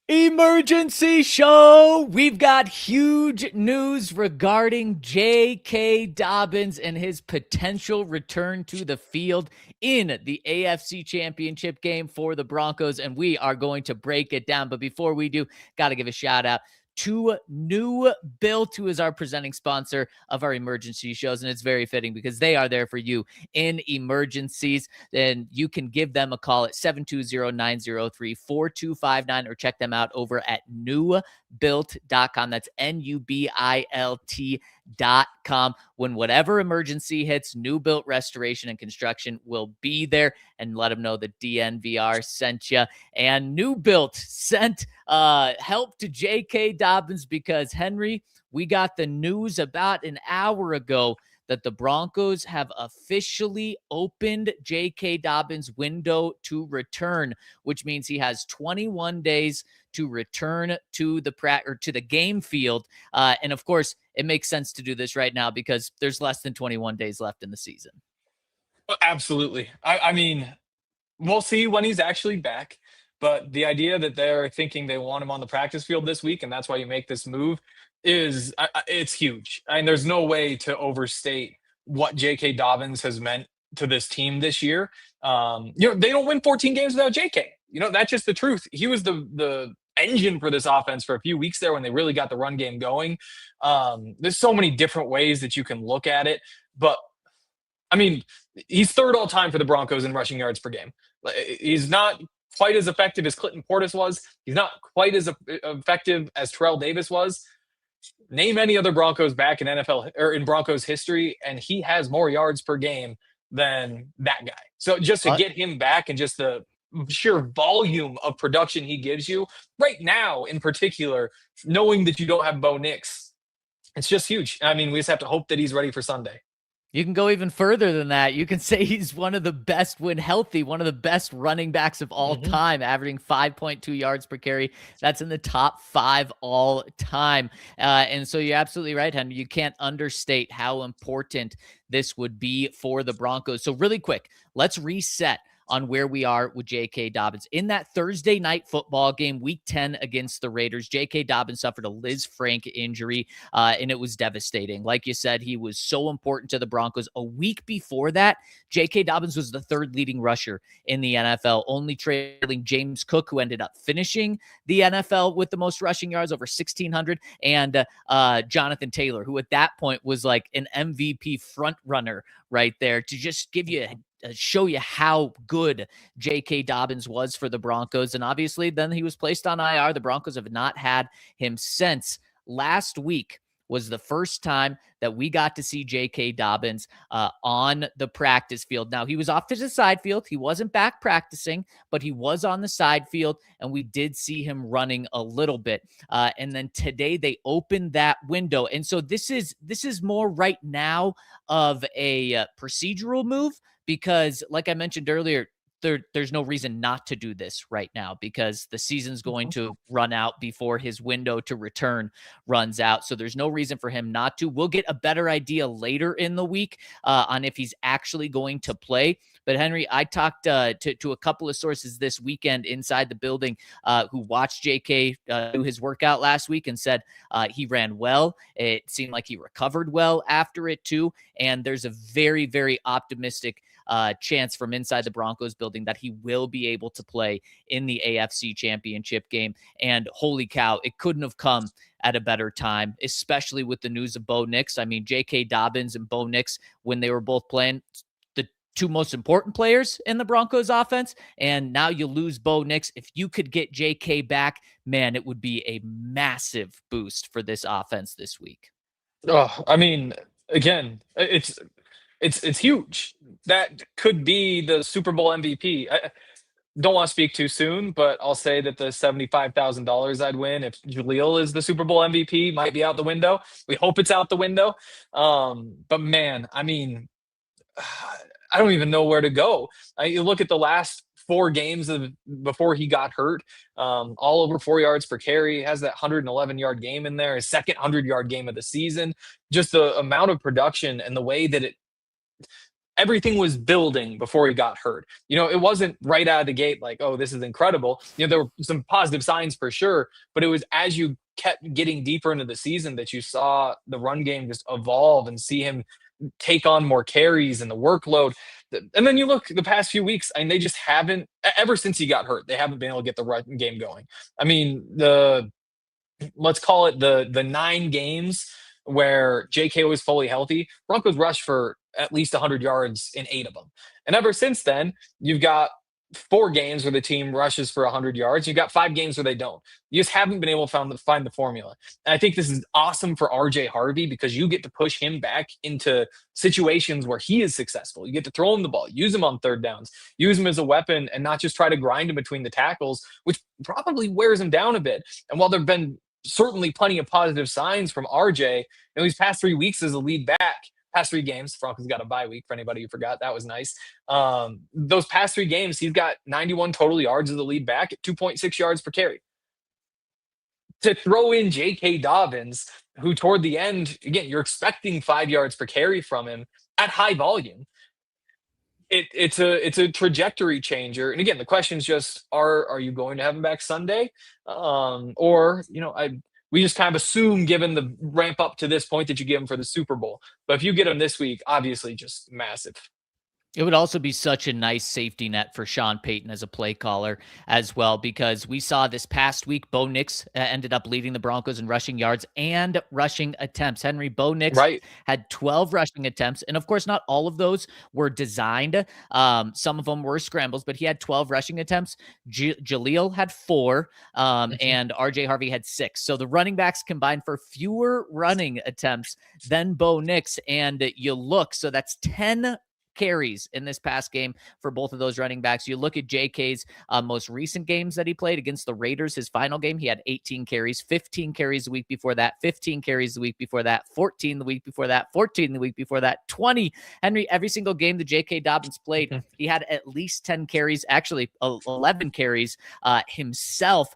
Emergency show! We've got huge news regarding J.K. Dobbins and his potential return to the field in the AFC Championship game for the Broncos, and we are going to break it down. But before we do, got to give a shout out to New Built, who is our presenting sponsor of our emergency shows. And it's very fitting because they are there for you in emergencies. And you can give them a call at 720-903-4259 or check them out over at newbuilt.com. That's NUBILT.com. When whatever emergency hits, New Built Restoration and Construction will be there, and let them know that DNVR sent you. And New Built sent help to J.K. Dobbins because, Henry, we got the news about an hour ago that the Broncos have officially opened J.K. Dobbins' window to return, which means he has 21 days to return to the game field. And of course, it makes sense to do this right now because there's less than 21 days left in the season. Absolutely. I mean, we'll see when he's actually back, but the idea that they're thinking they want him on the practice field this week, and that's why you make this move, it's huge. I mean, there's no way to overstate what J.K. Dobbins has meant to this team this year. They don't win 14 games without J.K. That's just the truth. He was the engine for this offense for a few weeks there when they really got the run game going. There's so many different ways that you can look at it, but I mean, he's third all time for the Broncos in rushing yards per game. He's not quite as effective as Clinton Portis was. He's not quite as effective as Terrell Davis was. Name any other Broncos back in NFL or in Broncos history, and he has more yards per game than that guy. So just to get him back and just the sheer volume of production he gives you right now, in particular, knowing that you don't have Bo Nix, it's just huge. I mean, we just have to hope that he's ready for Sunday. You can go even further than that. You can say he's one of the best when healthy, one of the best running backs of all time, averaging 5.2 yards per carry. That's in the top 5 all time. And so you're absolutely right, Henry. You can't understate how important this would be for the Broncos. So really quick, let's reset on where we are with J.K. Dobbins. In that Thursday night football game, week 10 against the Raiders, J.K. Dobbins suffered a Liz Frank injury, and it was devastating. Like you said, he was so important to the Broncos. A week before that, J.K. Dobbins was the third leading rusher in the NFL, only trailing James Cook, who ended up finishing the NFL with the most rushing yards, over 1,600, and Jonathan Taylor, who at that point was like an MVP front runner right there, to just give you show you how good J.K. Dobbins was for the Broncos. And obviously then he was placed on IR. The Broncos have not had him since. Last week was the first time that we got to see J.K. Dobbins on the practice field. Now, he was off to the side field. He wasn't back practicing, but he was on the side field, and we did see him running a little bit. And then today they opened that window. And so this is more right now of a procedural move, because like I mentioned earlier, there's no reason not to do this right now because the season's going to run out before his window to return runs out. So there's no reason for him not to. We'll get a better idea later in the week on if he's actually going to play. But Henry, I talked to a couple of sources this weekend inside the building who watched JK do his workout last week and said he ran well. It seemed like he recovered well after it too. And there's a very, very optimistic chance from inside the Broncos building that he will be able to play in the AFC Championship game. And holy cow, it couldn't have come at a better time, especially with the news of Bo Nix. I mean, J.K. Dobbins and Bo Nix, when they were both playing, the two most important players in the Broncos offense, and now you lose Bo Nix. If you could get J.K. back, man, it would be a massive boost for this offense this week. Oh, I mean, again, it's huge. That could be the Super Bowl MVP. don't want to speak too soon, but I'll say that the $75,000 I'd win if Jaleel is the Super Bowl MVP might be out the window. We hope it's out the window. But man, I mean, I don't even know where to go. You look at the last four games of before he got hurt, all over 4 yards per carry. He has that 111-yard game in there, his second 100-yard game of the season. Just the amount of production and the way that everything was building before he got hurt. It wasn't right out of the gate like, oh, this is incredible. There were some positive signs for sure, but it was as you kept getting deeper into the season that you saw the run game just evolve and see him take on more carries and the workload. And then you look the past few weeks, and they just haven't, ever since he got hurt, they haven't been able to get the run game going. I mean, let's call it the 9 games where JK was fully healthy, Broncos rushed for at least 100 yards in 8 of them. And ever since then, you've got 4 games where the team rushes for 100 yards. You've got 5 games where they don't. You just haven't been able to find the formula. And I think this is awesome for RJ Harvey because you get to push him back into situations where he is successful. You get to throw him the ball, use him on third downs, use him as a weapon, and not just try to grind him between the tackles, which probably wears him down a bit. And while there have been certainly plenty of positive signs from RJ, these past 3 weeks as a lead back, past 3 games, Broncos got a bye week for anybody who forgot. That was nice. Those past 3 games, he's got 91 total yards as the lead back at 2.6 yards per carry. To throw in J.K. Dobbins, who toward the end, again, you're expecting 5 yards per carry from him at high volume. It's a trajectory changer. And again, the question is just, are you going to have him back Sunday? We just kind of assume, given the ramp up to this point, that you give him for the Super Bowl. But if you get him this week, obviously just massive. It would also be such a nice safety net for Sean Payton as a play caller as well, because we saw this past week, Bo Nix ended up leading the Broncos in rushing yards and rushing attempts. Henry, Bo Nix had 12 rushing attempts. And of course, not all of those were designed. Some of them were scrambles, but he had 12 rushing attempts. Jaleel had 4, and RJ Harvey had 6. So the running backs combined for fewer running attempts than Bo Nix. And you look, so that's 10 carries in this past game for both of those running backs. You look at JK's most recent games that he played against the Raiders. His final game, he had 18 carries, 15 carries the week before that, 15 carries the week before that, 14 the week before that, 14 the week before that, 20. Henry, every single game that J.K. Dobbins played, he had at least 10 carries, actually 11 carries himself.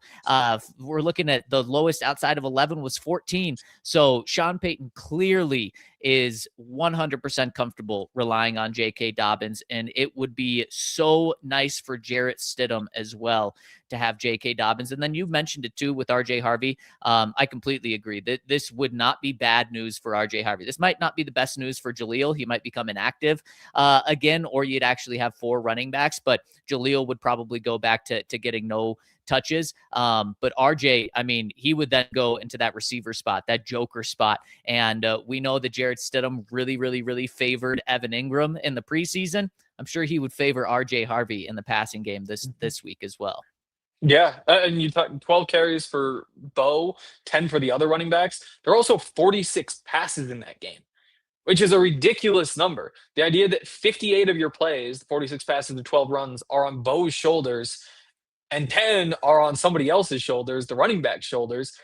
We're looking at the lowest outside of 11 was 14. So Sean Payton clearly is 100% comfortable relying on J.K. Dobbins, and it would be so nice for Jarrett Stidham as well to have J.K. Dobbins. And then you mentioned it too with RJ Harvey. I completely agree that this would not be bad news for RJ Harvey. This might not be the best news for Jaleel. He might become inactive again, or you'd actually have 4 running backs, but Jaleel would probably go back to getting no touches. But RJ, I mean, he would then go into that receiver spot, that joker spot. And we know that Jarrett Stidham really favored Evan Ingram in the preseason. I'm sure he would favor RJ Harvey in the passing game this week as well. Yeah, and you talk 12 carries for Bo, 10 for the other running backs. There are also 46 passes in that game, which is a ridiculous number. The idea that 58 of your plays, 46 passes and 12 runs, are on Bo's shoulders and 10 are on somebody else's shoulders, the running back's shoulders,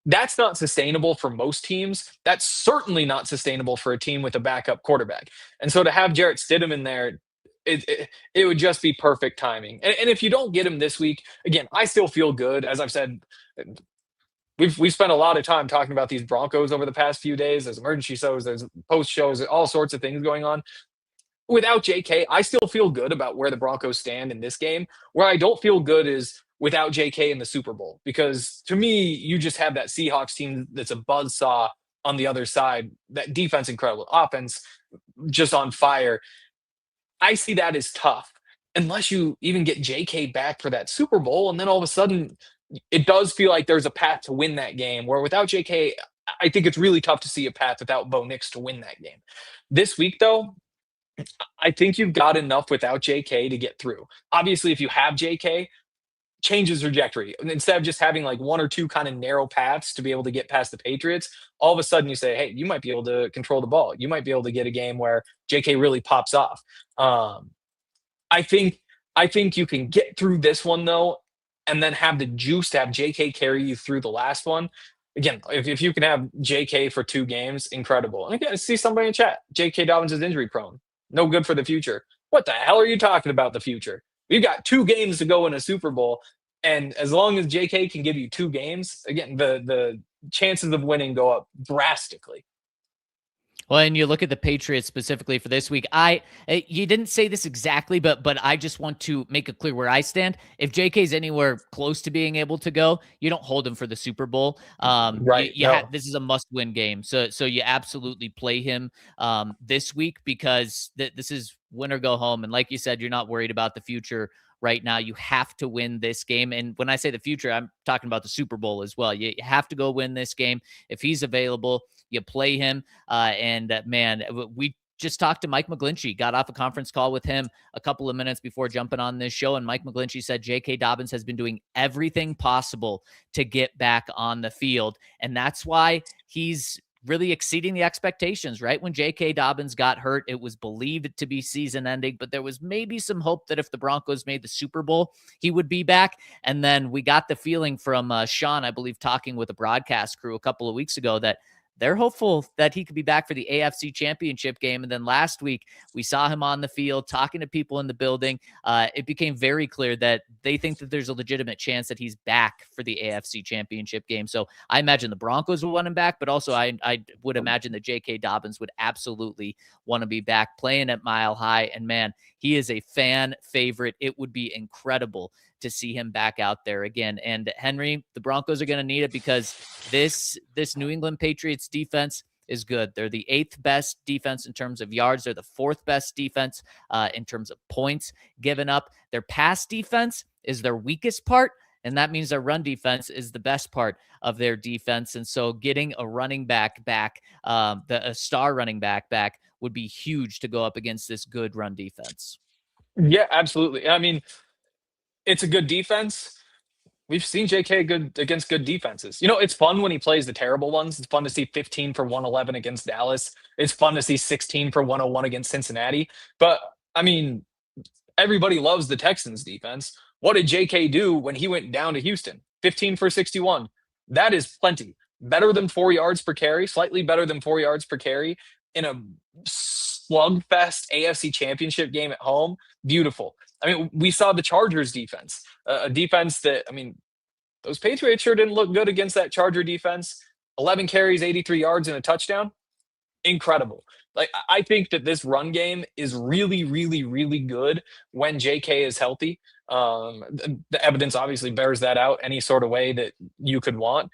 that's not sustainable for most teams. That's certainly not sustainable for a team with a backup quarterback. And so to have Jarrett Stidham in there, it would just be perfect timing. And if you don't get him this week, again, I still feel good. As I've said, we've spent a lot of time talking about these Broncos over the past few days. There's emergency shows, there's post shows, all sorts of things going on. Without JK, I still feel good about where the Broncos stand in this game. Where I don't feel good is without JK in the Super Bowl, because to me, you just have that Seahawks team that's a buzzsaw on the other side. That defense, incredible. Offense, just on fire. I see that as tough unless you even get JK back for that Super Bowl. And then all of a sudden, it does feel like there's a path to win that game, where without JK, I think it's really tough to see a path without Bo Nix to win that game. This week, though, I think you've got enough without JK to get through. Obviously, if you have JK, changes trajectory. Instead of just having like 1 or 2 kind of narrow paths to be able to get past the Patriots, all of a sudden you say, hey, you might be able to control the ball. You might be able to get a game where JK really pops off. I think I think you can get through this one, though, and then have the juice to have JK carry you through the last one. Again, if you can have JK for 2 games, incredible. And again, I see somebody in chat. JK Dobbins is injury prone. No good for the future. What the hell are you talking about the future? We've got 2 games to go in a Super Bowl. And as long as JK can give you 2 games, again, the chances of winning go up drastically. Well, and you look at the Patriots specifically for this week. You didn't say this exactly, but I just want to make it clear where I stand. If JK's anywhere close to being able to go, you don't hold him for the Super Bowl. Right. This is a must-win game, so you absolutely play him this week because this is win or go home. And like you said, you're not worried about the future right now. You have to win this game. And when I say the future, I'm talking about the Super Bowl as well. You have to go win this game. If he's available, you play him. Man, we just talked to Mike McGlinchey, got off a conference call with him a couple of minutes before jumping on this show. And Mike McGlinchey said J.K. Dobbins has been doing everything possible to get back on the field. And that's why he's really exceeding the expectations, right? When J.K. Dobbins got hurt, it was believed to be season ending, but there was maybe some hope that if the Broncos made the Super Bowl, he would be back. And then we got the feeling from Sean, I believe, talking with a broadcast crew a couple of weeks ago that they're hopeful that he could be back for the AFC Championship game. And then last week, we saw him on the field talking to people in the building. It became very clear that they think that there's a legitimate chance that he's back for the AFC Championship game. So I imagine the Broncos will want him back, but also I would imagine that J.K. Dobbins would absolutely want to be back playing at Mile High. And man, he is a fan favorite. It would be incredible to see him back out there again. And Henry, the Broncos are going to need it because this New England Patriots defense is good. They're the 8th best defense in terms of yards. They're the 4th best defense in terms of points given up. Their pass defense is their weakest part, and that means their run defense is the best part of their defense. And so getting a running back back, a star running back would be huge to go up against this good run defense. Yeah, absolutely. I mean, it's a good defense. We've seen JK good against good defenses. It's fun when he plays the terrible ones. It's fun to see 15 for 111 against Dallas. It's fun to see 16 for 101 against Cincinnati. But I mean, everybody loves the Texans defense. What did JK do when he went down to Houston? 15 for 61. That is plenty. Better than 4 yards per carry, slightly better than 4 yards per carry in a slugfest AFC Championship game at home. Beautiful. I mean, we saw the Chargers defense, a defense that, I mean, those Patriots sure didn't look good against that Charger defense. 11 carries, 83 yards, and a touchdown. Incredible. Like, I think that this run game is really, really, really good when JK is healthy. The evidence obviously bears that out any sort of way that you could want.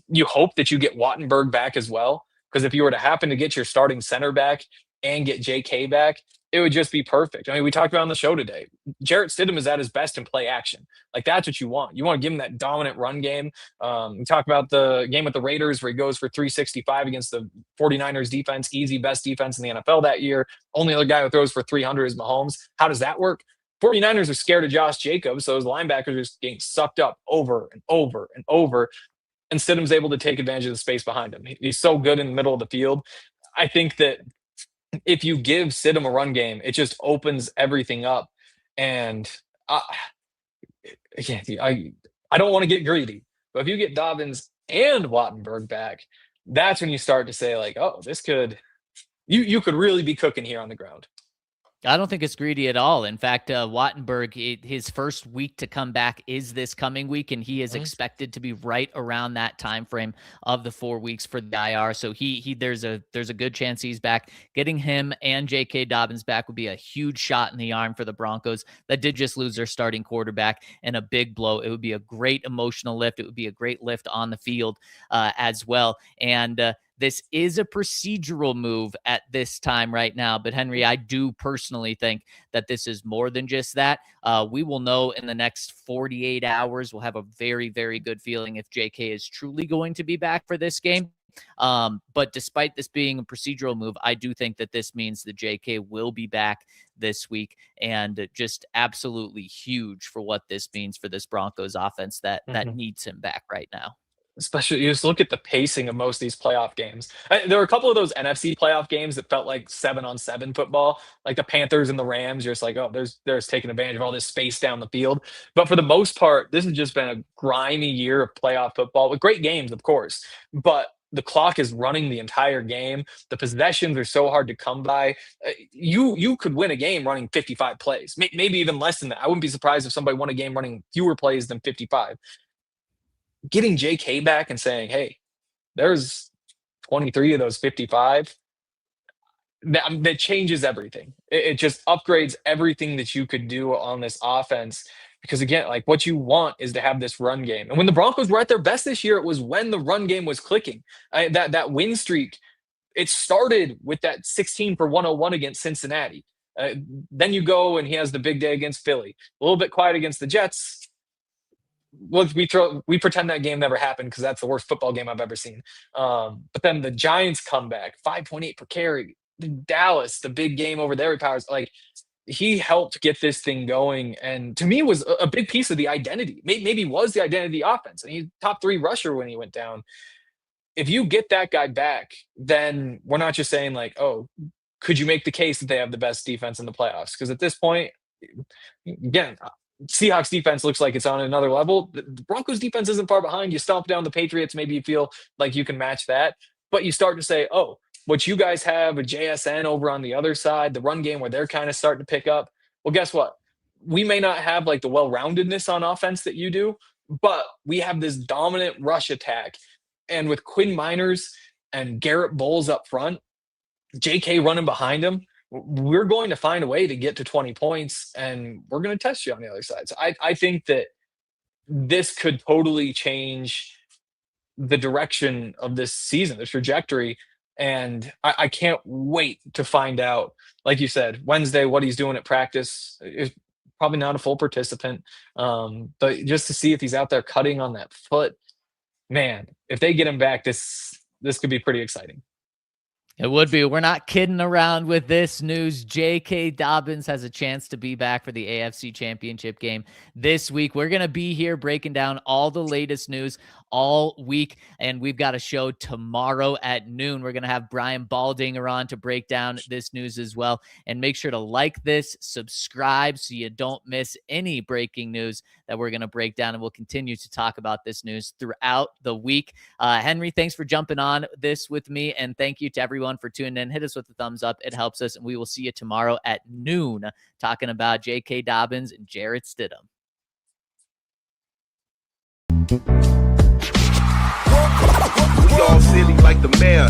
You hope that you get Wattenberg back as well, because if you were to happen to get your starting center back and get JK back, it would just be perfect. I mean, we talked about on the show today, Jarrett Stidham is at his best in play action. Like, that's what you want. You want to give him that dominant run game. We talked about the game with the Raiders where he goes for 365 against the 49ers defense, easy best defense in the NFL that year. Only other guy who throws for 300 is Mahomes. How does that work? 49ers are scared of Josh Jacobs, so his linebackers are just getting sucked up over and over and over. And Stidham's able to take advantage of the space behind him. He's so good in the middle of the field. I think that if you give Stidham a run game, it just opens everything up. And I don't want to get greedy, but if you get Dobbins and Wattenberg back, that's when you start to say, like, oh, you could really be cooking here on the ground. I don't think it's greedy at all. In fact, Wattenberg, his first week to come back is this coming week, and he is expected to be right around that time frame of the 4 weeks for the IR. So there's a good chance he's back. Getting him and J.K. Dobbins back would be a huge shot in the arm for the Broncos that did just lose their starting quarterback, and a big blow. It would be a great emotional lift. It would be a great lift on the field as well. And this is a procedural move at this time right now. But Henry, I do personally think that this is more than just that. We will know in the next 48 hours. We'll have a very, very good feeling if JK is truly going to be back for this game. But despite this being a procedural move, I do think that this means that JK will be back this week, and just absolutely huge for what this means for this Broncos offense that needs him back right now. Especially, you just look at the pacing of most of these playoff games. There were a couple of those NFC playoff games that felt like 7-on-7 football, like the Panthers and the Rams. You're just like, oh, there's taking advantage of all this space down the field. But for the most part, this has just been a grimy year of playoff football with great games, of course. But the clock is running the entire game. The possessions are so hard to come by. You could win a game running 55 plays, maybe even less than that. I wouldn't be surprised if somebody won a game running fewer plays than 55. Getting JK back and saying, hey, there's 23 of those 55, that changes everything. It just upgrades everything that you could do on this offense. Because again, like, what you want is to have this run game. And when the Broncos were at their best this year, it was when the run game was clicking. That win streak, it started with that 16 for 101 against Cincinnati. Then you go and he has the big day against Philly. A little bit quiet against the Jets. Well, we pretend that game never happened because that's the worst football game I've ever seen. But then the Giants come back, 5.8 per carry. Dallas, the big game over there, powers, like, he helped get this thing going, and to me was a big piece of the identity. Maybe was the identity of the offense, and he's top 3 rusher when he went down. If you get that guy back, then we're not just saying like, oh, could you make the case that they have the best defense in the playoffs? Because at this point, again, Seahawks defense looks like it's on another level. The Broncos defense isn't far behind. You stomp down the Patriots, maybe you feel like you can match that. But you start to say, oh, what you guys have with JSN over on the other side, the run game where they're kind of starting to pick up. Well, guess what? We may not have like the well-roundedness on offense that you do, but we have this dominant rush attack. And with Quinn Miners and Garrett Bowles up front, JK running behind him, we're going to find a way to get to 20 points, and we're going to test you on the other side. So I think that this could totally change the direction of this season, the trajectory. And I can't wait to find out, like you said, Wednesday, what he's doing at practice. Is probably not a full participant, but just to see if he's out there cutting on that foot, man, if they get him back, this could be pretty exciting. It would be. We're not kidding around with this news. J.K. Dobbins has a chance to be back for the AFC Championship game this week. We're going to be here breaking down all the latest news all week, and we've got a show tomorrow at noon. We're going to have Brian Baldinger on to break down this news as well. And make sure to like this, subscribe so you don't miss any breaking news that we're going to break down, and we'll continue to talk about this news throughout the week. Henry, thanks for jumping on this with me, and thank you to everyone for tuning in. Hit us with a thumbs up. It helps us, and we will see you tomorrow at noon talking about J.K. Dobbins and Jarrett Stidham. We all silly like the mayor.